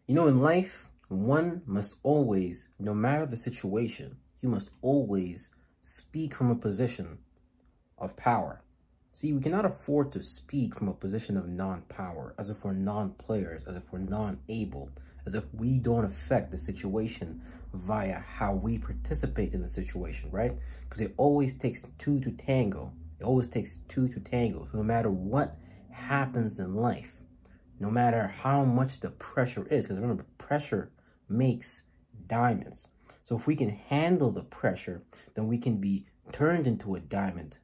You know, in life, one must always, no matter the situation, you must always speak from a position of power. See, we cannot afford to speak from a position of non-power, as if we're non-players, as if we're non-able, as if we don't affect the situation via how we participate in the situation, right? Because it always takes two to tango. It always takes two to tango. So no matter what happens in life, no matter how much the pressure is, because remember, pressure makes diamonds. So if we can handle the pressure, then we can be turned into a diamond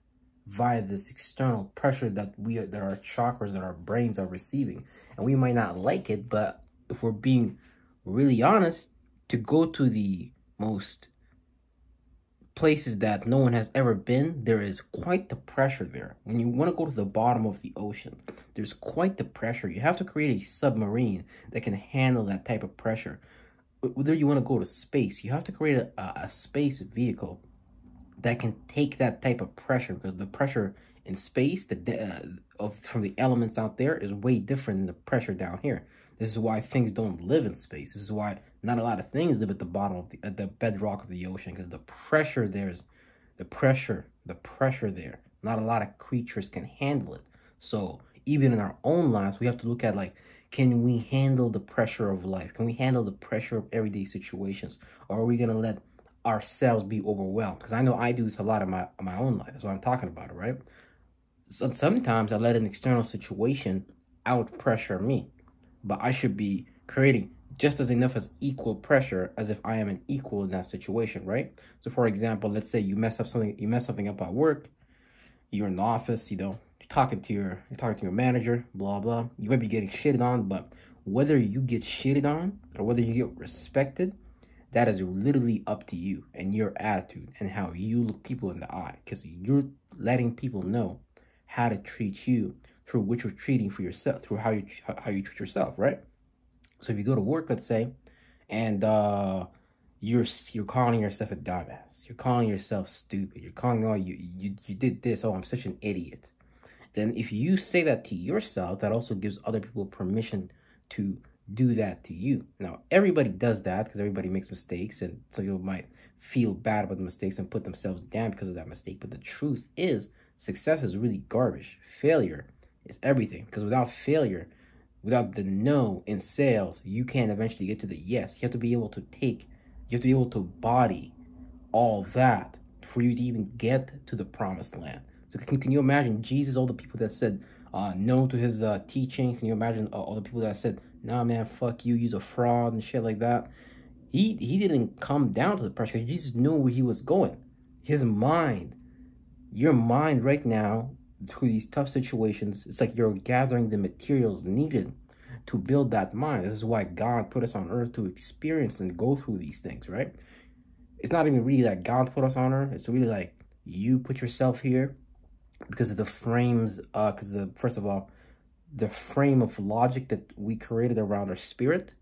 via this external pressure that our chakras, that our brains are receiving. And we might not like it, but if we're being really honest, to go to the most places that no one has ever been, there is quite the pressure there. When you want to go to the bottom of the ocean, there's quite the pressure. You have to create a submarine that can handle that type of pressure. Whether you want to go to space, you have to create a space vehicle that can take that type of pressure, because the pressure in space from the elements out there is way different than the pressure down here. This is why things don't live in space. This is why not a lot of things live at the bottom of the bedrock of the ocean, because the pressure there. Not a lot of creatures can handle it. So even in our own lives, we have to look at, like, can we handle the pressure of life? Can we handle the pressure of everyday situations? Or are we going to let ourselves be overwhelmed? Because I know I do this a lot in my own life. That's what I'm talking about, right? So sometimes I let an external situation out pressure me, but I should be creating just as enough as equal pressure as if I am an equal in that situation, right? So for example, let's say you mess something up at work. You're in the office, you know, you're talking to your manager, blah blah. You might be getting shitted on, but whether you get shitted on or whether you get respected, that is literally up to you and your attitude and how you look people in the eye, because you're letting people know how to treat you through what you're treating for yourself, through how you treat yourself, right? So if you go to work, let's say, and you're calling yourself a dumbass, you're calling yourself stupid, you're calling, oh, you did this, oh, I'm such an idiot. Then if you say that to yourself, that also gives other people permission to do that to you. Now, everybody does that because everybody makes mistakes, and some people might feel bad about the mistakes and put themselves down because of that mistake. But the truth is, success is really garbage. Failure is everything, because without failure, without the no in sales, you can't eventually get to the yes. You have to be able to body all that for you to even get to the promised land. So can you imagine Jesus, all the people that said no to his teachings? Can you imagine all the people that said, nah, man, fuck you, you're a fraud and shit like that? He didn't come down to the pressure. Jesus knew where he was going. His mind, your mind right now, through these tough situations, it's like you're gathering the materials needed to build that mind. This is why God put us on earth, to experience and go through these things, right? It's not even really that God put us on earth. It's really like you put yourself here because of the frames, first of all, the frame of logic that we created around our spirit,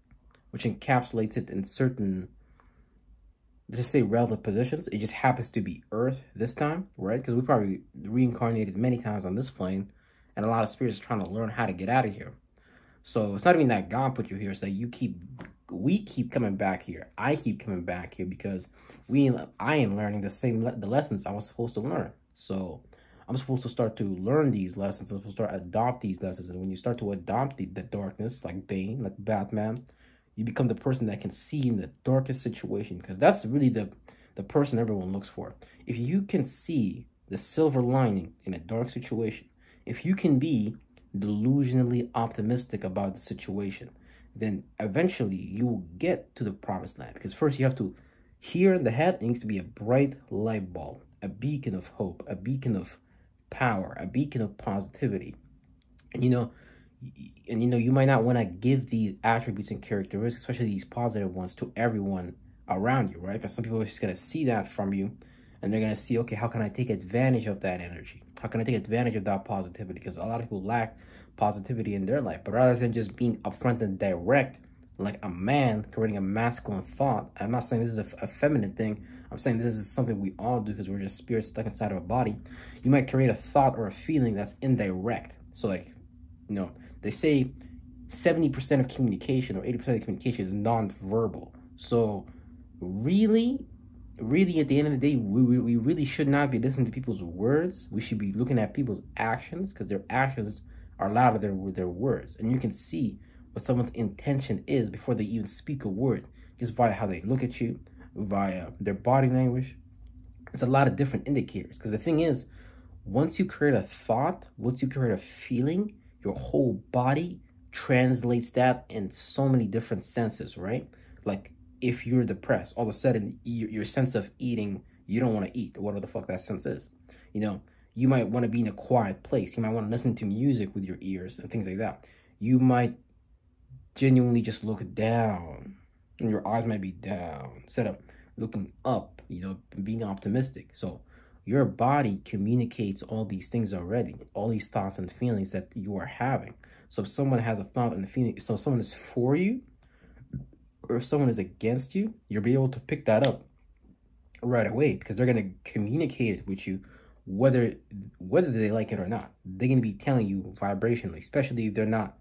which encapsulates it in certain, let's just say, relative positions. It just happens to be Earth this time, right? Because we probably reincarnated many times on this plane, and a lot of spirits are trying to learn how to get out of here. So it's not even that God put you here. It's that we keep coming back here. I keep coming back here because I am learning the lessons I was supposed to learn. So I'm supposed to start to learn these lessons. I'm supposed to start to adopt these lessons. And when you start to adopt the darkness, like Bane, like Batman, you become the person that can see in the darkest situation, because that's really the person everyone looks for. If you can see the silver lining in a dark situation, if you can be delusionally optimistic about the situation, then eventually you will get to the promised land. Because first you have to, here in the head, it needs to be a bright light bulb, a beacon of hope, a beacon of power, a beacon of positivity. And you might not want to give these attributes and characteristics, especially these positive ones, to everyone around you, right? Because some people are just going to see that from you, and they're going to see, okay, how can I take advantage of that energy? How can I take advantage of that positivity? Because a lot of people lack positivity in their life. But rather than just being upfront and direct, like a man creating a masculine thought, I'm not saying this is a feminine thing. I'm saying this is something we all do because we're just spirits stuck inside of a body. You might create a thought or a feeling that's indirect. So, like, they say 70% of communication or 80% of communication is non-verbal. So really, really at the end of the day, we really should not be listening to people's words. We should be looking at people's actions, because their actions are louder than their words. And you can see what someone's intention is before they even speak a word, just via how they look at you, via their body language. It's a lot of different indicators, because the thing is, once you create a thought, once you create a feeling, your whole body translates that in so many different senses, right? Like if you're depressed, all of a sudden your sense of eating, you don't want to eat, whatever the fuck that sense is. You know, you might want to be in a quiet place. You might want to listen to music with your ears and things like that. You might genuinely just look down, and your eyes might be down instead of looking up, you know, being optimistic. So your body communicates all these things already, all these thoughts and feelings that you are having. So if someone has a thought and a feeling, so someone is for you or if someone is against you, you'll be able to pick that up right away, because they're going to communicate it with you whether they like it or not. They're going to be telling you vibrationally, especially if they're not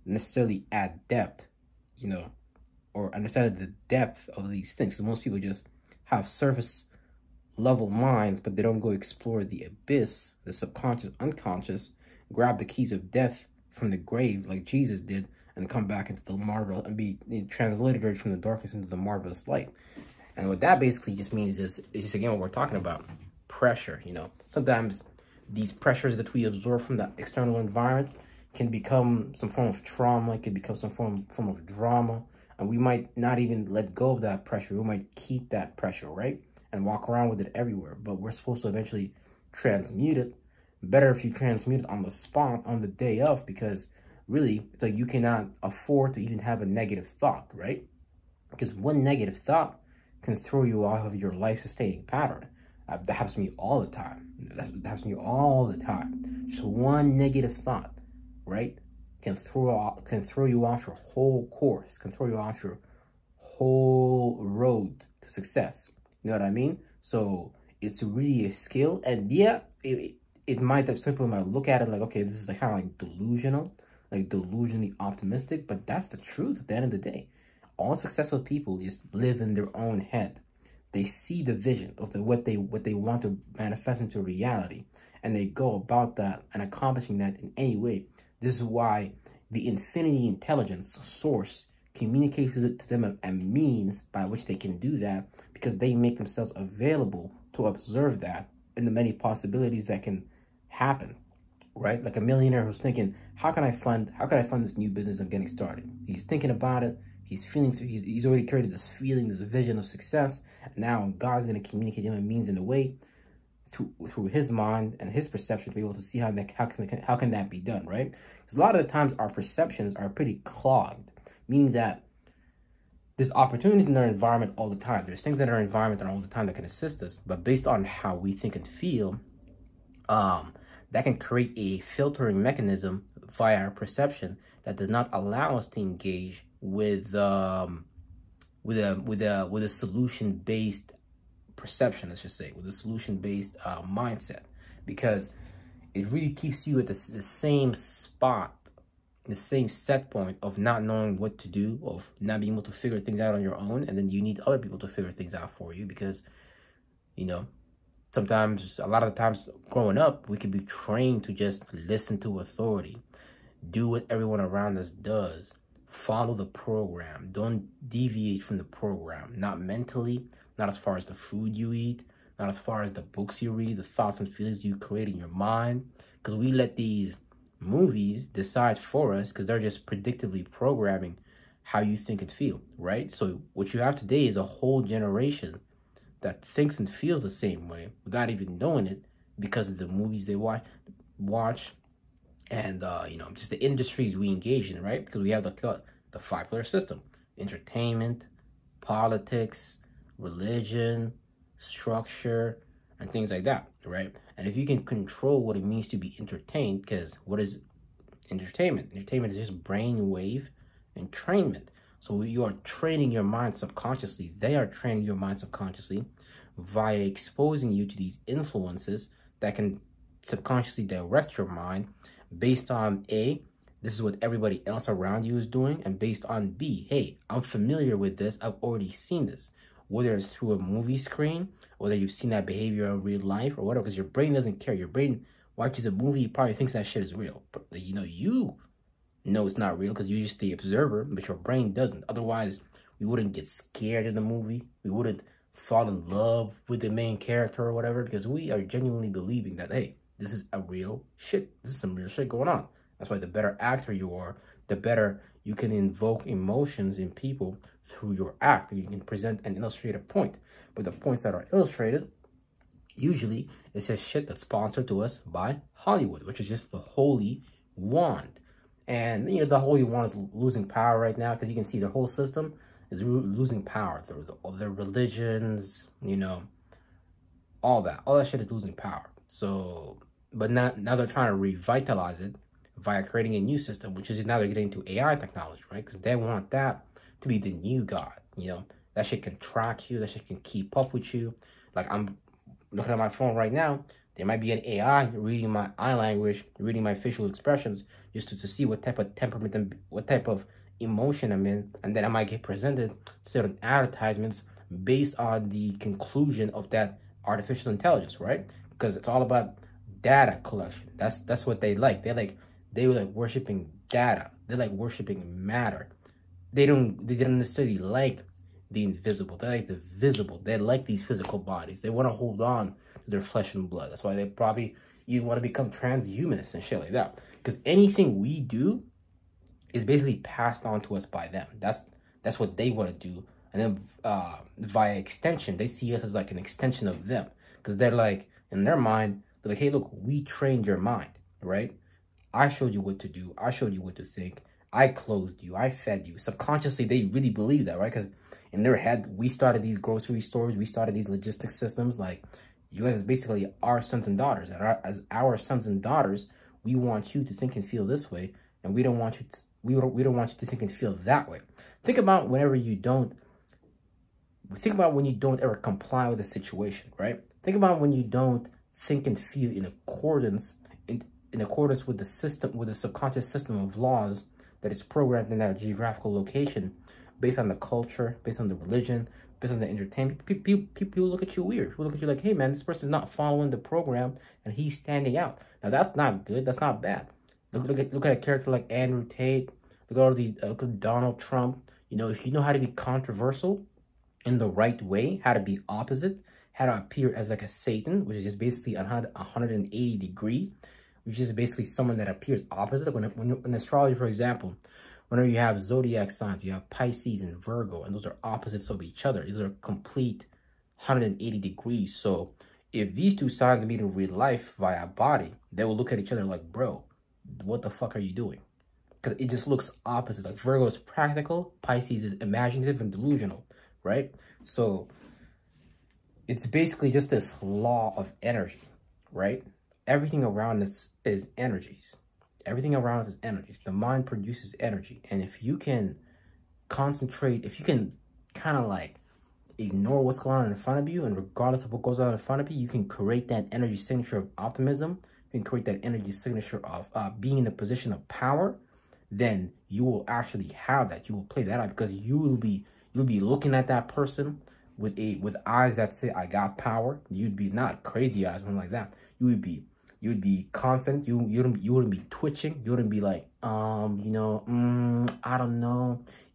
necessarily at depth, you know, or understand the depth of these things. Because most people just have surface level minds, but they don't go explore the abyss, the subconscious, unconscious, grab the keys of death from the grave like Jesus did, and come back into the marvel and be translated from the darkness into the marvelous light. And what that basically just means is just again what we're talking about, pressure. You know, sometimes these pressures that we absorb from the external environment can become some form of trauma. It can become some form of drama, and we might not even let go of that pressure. We might keep that pressure, right, and walk around with it everywhere. But we're supposed to eventually transmute it. Better if you transmute it on the spot, on the day of, because really, it's like you cannot afford to even have a negative thought, right? Because one negative thought can throw you off of your life-sustaining pattern. That happens to me all the time. That happens to me all the time. Just one negative thought, right, can throw you off your whole course, can throw you off your whole road to success. You know what I mean? So it's really a skill, and yeah, it might have, some people might look at it like, okay, this is like kind of like delusional, like delusionally optimistic, but that's the truth at the end of the day. All successful people just live in their own head. They see the vision of what they want to manifest into reality, and they go about that and accomplishing that in any way. This is why the infinity intelligence source communicates to them a means by which they can do that, because they make themselves available to observe that and the many possibilities that can happen, right? Like a millionaire who's thinking, how can I fund this new business I'm getting started? He's thinking about it. He's feeling, he's already created this feeling, this vision of success. And now God's going to communicate him a means and a way through his mind and his perception to be able to see how can that be done, right? Because a lot of the times our perceptions are pretty clogged, meaning that there's opportunities in our environment all the time. There's things in our environment all the time that can assist us, but based on how we think and feel, that can create a filtering mechanism via our perception that does not allow us to engage with a solution-based perception, let's just say, with a solution-based mindset, because it really keeps you at the same spot, the same set point of not knowing what to do, of not being able to figure things out on your own, and then you need other people to figure things out for you, because, you know, sometimes, a lot of the times growing up, we could be trained to just listen to authority, do what everyone around us does, follow the program, don't deviate from the program, not mentally, not as far as the food you eat, not as far as the books you read, the thoughts and feelings you create in your mind, because we let these movies decide for us, because they're just predictively programming how you think and feel, right? So what you have today is a whole generation that thinks and feels the same way without even knowing it, because of the movies they watch and you know, just the industries we engage in, right? Because we have the five-pillar system: entertainment, politics, religion, structure, and things like that, right? And if you can control what it means to be entertained, because what is entertainment? Entertainment is just brainwave entrainment. So you are training your mind subconsciously. They are training your mind subconsciously via exposing you to these influences that can subconsciously direct your mind based on A, this is what everybody else around you is doing. And based on B, hey, I'm familiar with this. I've already seen this. Whether it's through a movie screen, whether you've seen that behavior in real life or whatever, because your brain doesn't care. Your brain watches a movie, probably thinks that shit is real. But, you know it's not real because you're just the observer, but your brain doesn't. Otherwise, we wouldn't get scared in the movie. We wouldn't fall in love with the main character or whatever, because we are genuinely believing that, hey, this is a real shit. This is some real shit going on. That's why the better actor you are, the better you can invoke emotions in people through your act. You can present and illustrate a point. But the points that are illustrated, usually it's just shit that's sponsored to us by Hollywood, which is just the holy wand. And, you know, the holy wand is losing power right now because you can see the whole system is losing power. The religions, you know, all that shit is losing power. So, but now they're trying to revitalize it via creating a new system, which is now they're getting into AI technology, right? Because they want that to be the new God, you know? That shit can track you. That shit can keep up with you. Like, I'm looking at my phone right now. There might be an AI reading my eye language, reading my facial expressions, just to see what type of temperament and what type of emotion I'm in. And then I might get presented certain advertisements based on the conclusion of that artificial intelligence, right? Because it's all about data collection. That's what they like. They were like worshiping data. They're like worshiping matter. They didn't necessarily like the invisible. They like the visible. They like these physical bodies. They want to hold on to their flesh and blood. That's why they probably even want to become transhumanists and shit like that. Because anything we do is basically passed on to us by them. That's what they want to do. And then via extension, they see us as like an extension of them. Because they're like, in their mind, they're like, hey, look, we trained your mind, right? I showed you what to do. I showed you what to think. I clothed you. I fed you. Subconsciously, they really believe that, right? Because in their head, we started these grocery stores. We started these logistics systems. Like, you guys is basically our sons and daughters. And as our sons and daughters, we want you to think and feel this way. And we don't want you to, we don't want you to think and feel that way. Think about when you don't ever comply with a situation, right? Think about when you don't think and feel in accordance with the system, with the subconscious system of laws that is programmed in that geographical location, based on the culture, based on the religion, based on the entertainment. People look at you weird. People look at you like, hey man, this person's not following the program and he's standing out. Now that's not good. That's not bad. Look at a character like Andrew Tate. Look at all these. Look at Donald Trump. You know, if you know how to be controversial in the right way, how to be opposite, how to appear as like a Satan, which is just basically 180 degree, which is basically someone that appears opposite. When in astrology, for example, whenever you have zodiac signs, you have Pisces and Virgo, and those are opposites of each other. These are complete 180 degrees. So if these two signs meet in real life via body, they will look at each other like, bro, what the fuck are you doing? Because it just looks opposite. Like Virgo is practical, Pisces is imaginative and delusional, right? So it's basically just this law of energy, right? Everything around us is energies. Everything around us is energies. The mind produces energy. And if you can concentrate, if you can kind of like ignore what's going on in front of you, and regardless of what goes on in front of you, you can create that energy signature of optimism. You can create that energy signature of being in a position of power. Then you will actually have that. You will play that out because you'll be looking at that person with eyes that say, I got power. You'd be not crazy eyes, something like that. You would be confident. You wouldn't be twitching. You wouldn't be like, I don't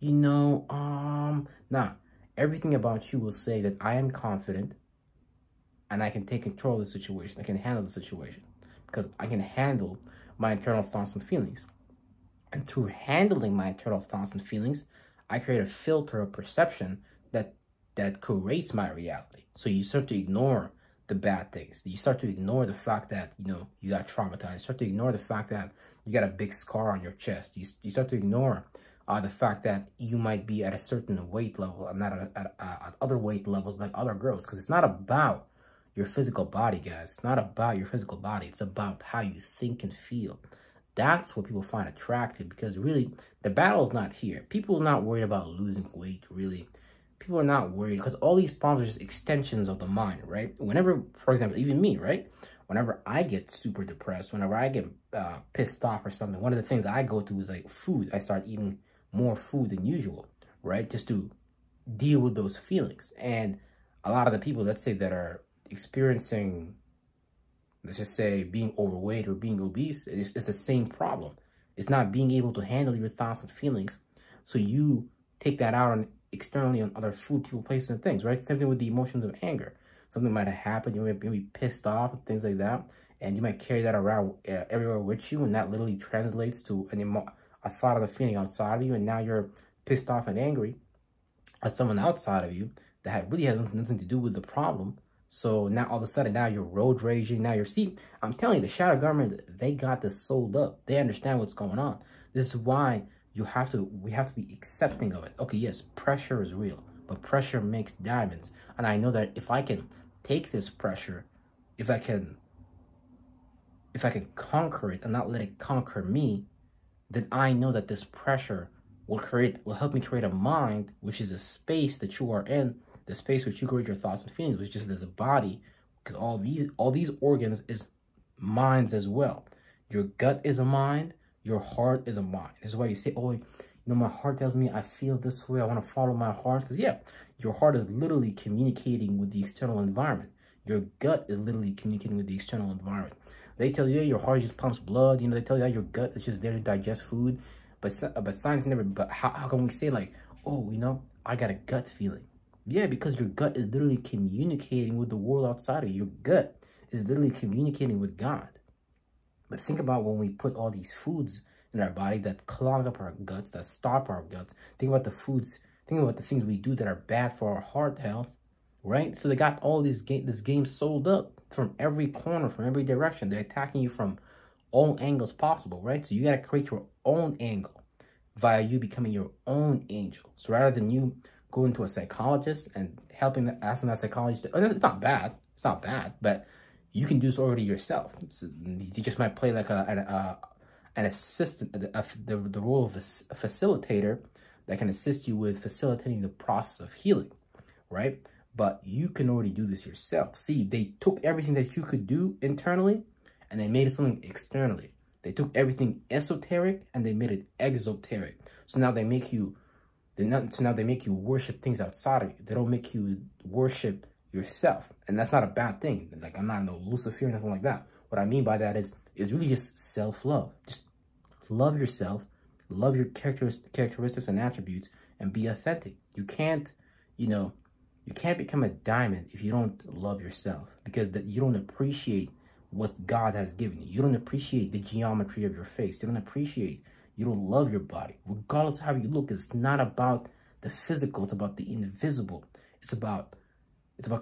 know, nah. Everything about you will say that I am confident and I can take control of the situation. I can handle the situation because I can handle my internal thoughts and feelings. And through handling my internal thoughts and feelings, I create a filter of perception that creates my reality. So you start to ignore the bad things. You start to ignore the fact that, you got traumatized. You start to ignore the fact that you got a big scar on your chest. You start to ignore the fact that you might be at a certain weight level and not at other weight levels like other girls. Because it's not about your physical body, guys. It's not about your physical body. It's about how you think and feel. That's what people find attractive, because really the battle is not here. People are not worried about losing weight, really. People are not worried because all these problems are just extensions of the mind, right? Whenever, for example, even me, right? whenever I get super depressed, whenever I get pissed off or something, one of the things I go to is like food. I start eating more food than usual, right? Just to deal with those feelings. And a lot of the people, let's say, that are experiencing, let's just say, being overweight or being obese, it's the same problem. It's not being able to handle your thoughts and feelings. So you take that out on externally on other food, people, places, and things, right? Same thing with the emotions of anger. Something might have happened. You might be pissed off and things like that. And you might carry that around everywhere with you. And that literally translates to a thought of a feeling outside of you. And now you're pissed off and angry at someone outside of you that really has nothing to do with the problem. So now all of a sudden, now you're road raging. Now see, I'm telling you, the shadow government, they got this sold up. They understand what's going on. This is why we have to be accepting of it. Okay, yes, pressure is real, but pressure makes diamonds. And I know that if I can take this pressure, if I can conquer it and not let it conquer me, then I know that this pressure will help me create a mind, which is a space that you are in, the space which you create your thoughts and feelings, which is as a body, because all these organs is minds as well. Your gut is a mind, your heart is a mind. This is why you say, oh, my heart tells me I feel this way, I want to follow my heart. Because yeah, your heart is literally communicating with the external environment. Your gut is literally communicating with the external environment. They tell you, yeah, your heart just pumps blood. They tell you, yeah, your gut is just there to digest food. But science never, but how can we say like, oh, I got a gut feeling? Yeah, because your gut is literally communicating with the world outside of you. Your gut is literally communicating with God. But think about when we put all these foods in our body that clog up our guts, that stop our guts. Think about the things we do that are bad for our heart health, right? So they got all this game sold up from every corner, from every direction. They're attacking you from all angles possible, right? So you got to create your own angle via you becoming your own angel. So rather than you going to a psychologist and asking that psychologist, it's not bad. It's not bad, but you can do this already yourself. You just might play like an assistant, the role of a facilitator that can assist you with facilitating the process of healing, right? But you can already do this yourself. See, they took everything that you could do internally and they made it something externally. They took everything esoteric and they made it exoteric. So now they make you worship things outside of you. They don't make you worship yourself. And that's not a bad thing. Like, I'm not no Lucifer or nothing like that. What I mean by that is really just self-love. Just love yourself, love your characteristics and attributes, and be authentic. You can't become a diamond if you don't love yourself, because you don't appreciate what God has given you. You don't appreciate the geometry of your face. You don't love your body. Regardless of how you look, it's not about the physical. It's about the invisible. It's about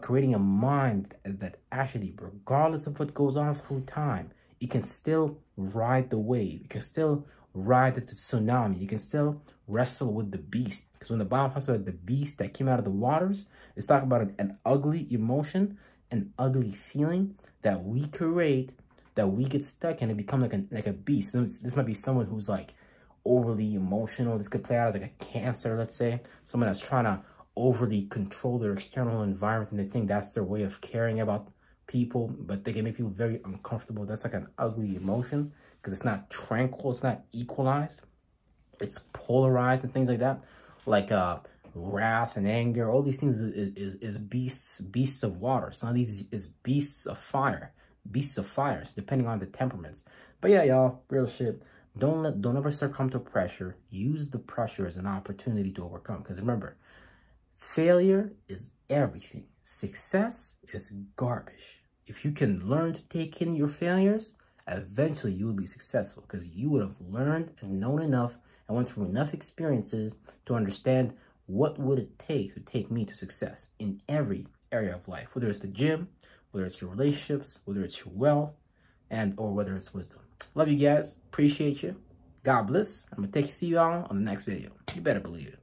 creating a mind that actually, regardless of what goes on through time, it can still ride the wave. It can still ride the tsunami. You can still wrestle with the beast. Because when the Bible talks about the beast that came out of the waters, it's talking about an ugly emotion, an ugly feeling that we create, that we get stuck in and become like a beast. So this might be someone who's like overly emotional. This could play out as like a Cancer, let's say. Someone that's trying to overly control their external environment, and they think that's their way of caring about people, but they can make people very uncomfortable. That's like an ugly emotion because it's not tranquil, it's not equalized, it's polarized and things like that. Like wrath and anger, all these things is beasts of water. Some of these is beasts of fires, depending on the temperaments. But yeah, y'all, real shit. Don't ever succumb to pressure. Use the pressure as an opportunity to overcome. Because remember, failure is everything. Success is garbage. If you can learn to take in your failures, eventually you will be successful, because you would have learned and known enough and went through enough experiences to understand what would it take me to success in every area of life, whether it's the gym, whether it's your relationships, whether it's your wealth, or whether it's wisdom. Love you guys. Appreciate you. God bless. I'm going to see you all on the next video. You better believe it.